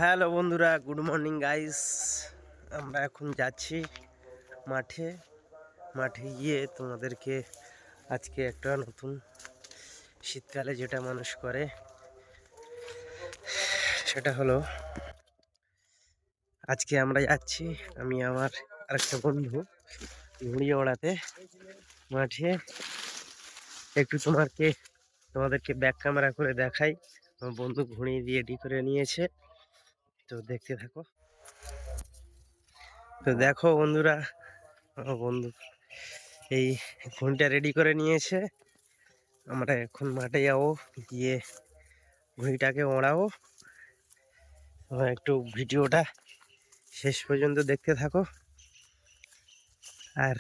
Hello বন্ধুরা, good morning guys. আমরা এখন যাচ্ছি মাঠে। মাঠে গিয়ে তোমাদেরকে আজকে একটা নতুন শীতকালে যেটা মানুষ করে সেটা হলো, আজকে আমরা যাচ্ছি আমি আমার আরেকটা বন্ধু ঘুড়ি ওড়াতে মাঠে। একটু তোমাদেরকে ব্যাক ক্যামেরা করে দেখাই। আমার বন্ধু ঘুড়ি দিয়ে রেডি করে নিয়েছে, তো দেখতে থাকো। তো দেখো বন্ধুরা, আমার বন্ধু এই ঘুড়িটা রেডি করে নিয়েছে। আমরা এখন মাঠে যাবো, গিয়ে ঘুড়িটাকে ওড়াবো। তোমরা একটু ভিডিওটা শেষ পর্যন্ত দেখতে থাকো। আর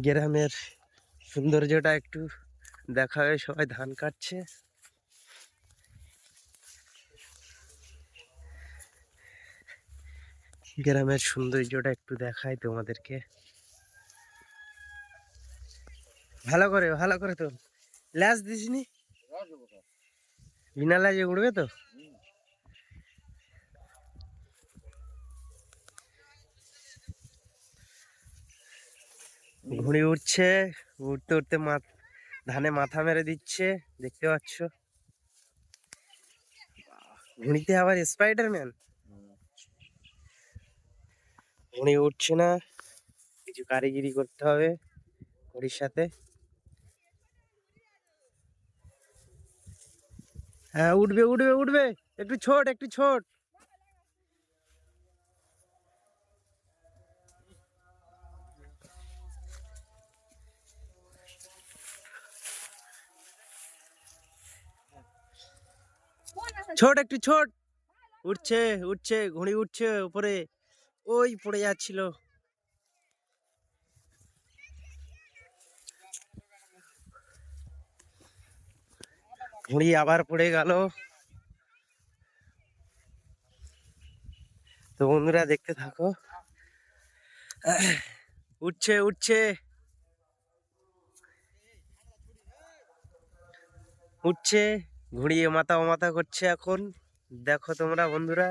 গ্রামের সৌন্দর্যটা একটু দেখাবে। সবাই ধান কাটছে। গ্রামের সৌন্দর্যটা একটু দেখায় তোমাদেরকে। ভালো করে তো ল্যাস দিসনি, বিনা ল্যাজে উড়বে তো। ঘুড়ি উঠছে, উঠতে উঠতে ধানে মাথা মেরে দিচ্ছে, দেখতে পাচ্ছ। ঘুড়িতে আবার স্পাইডারম্যান। ঘুড়ি উঠছে না, কিছু কারিগরি করতে হবে ঘুড়ির সাথে। হ্যাঁ, উঠবে উঠবে উঠবে, একটু ছোট একটু ছোট। ছোট একটু ছোট। উঠছে উঠছে, ঘুড়ি উঠছে উপরে, ওই পড়ে যাচ্ছিল। ঘুড়ি আবার পড়ে গেল। তো বন্ধুরা দেখতে থাকো। উঠছে উঠছে উঠছে, ঘুড়িয়ে মাথা ও মাথা করছে এখন। দেখো তোমরা বন্ধুরা,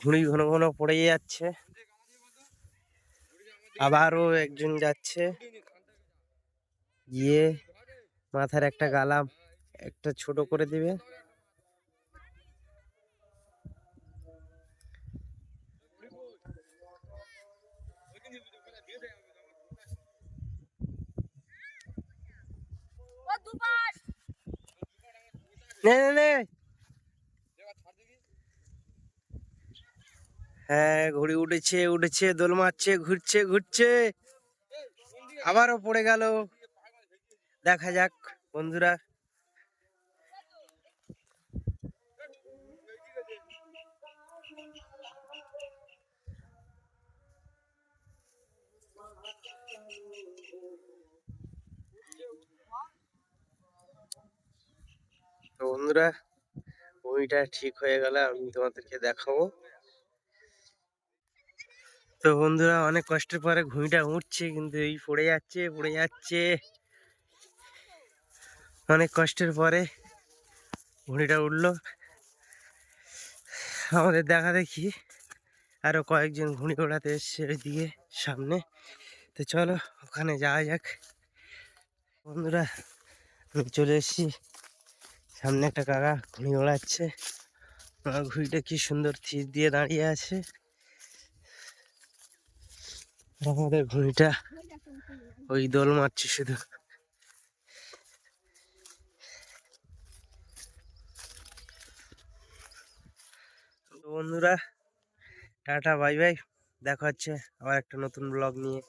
ঘুড়ি ঘন ঘন পড়ে যাচ্ছে। আবারও একজন যাচ্ছে, গিয়ে মাথার একটা গালা একটা ছোট করে দিবে। নে নে নে। হ্যাঁ, ঘুড়ি উঠেছে উঠেছে, দোল মারছে, ঘুরছে ঘুরছে, আবারও পড়ে গেল। দেখা যাক বন্ধুরা। তো বন্ধুরা, বইটা ঠিক হয়ে গেলে আমি তোমাদেরকে দেখাবো। তো বন্ধুরা, অনেক কষ্টের পরে ঘুড়িটা উঠছে, কিন্তু এই পড়ে যাচ্ছে পড়ে যাচ্ছে। অনেক কষ্টের পরে ঘুড়িটা উঠলো। আমাদের দেখা দেখি আরো কয়েকজন ঘুড়ি ওড়াতে এসছে ওইদিকে সামনে। তো চলো ওখানে যাওয়া যাক। বন্ধুরা, আমি চলে এসেছি সামনে। একটা কাকা ঘুড়ি ওড়াচ্ছে। আমার ঘুড়িটা কি সুন্দর থির দিয়ে দাঁড়িয়ে আছে। আমাদের ঘুড়িটা ওই দোল মারছে শুধু। বন্ধুরা, টাটা বাই বাই, দেখা হচ্ছে আবার একটা নতুন ব্লগ নিয়ে।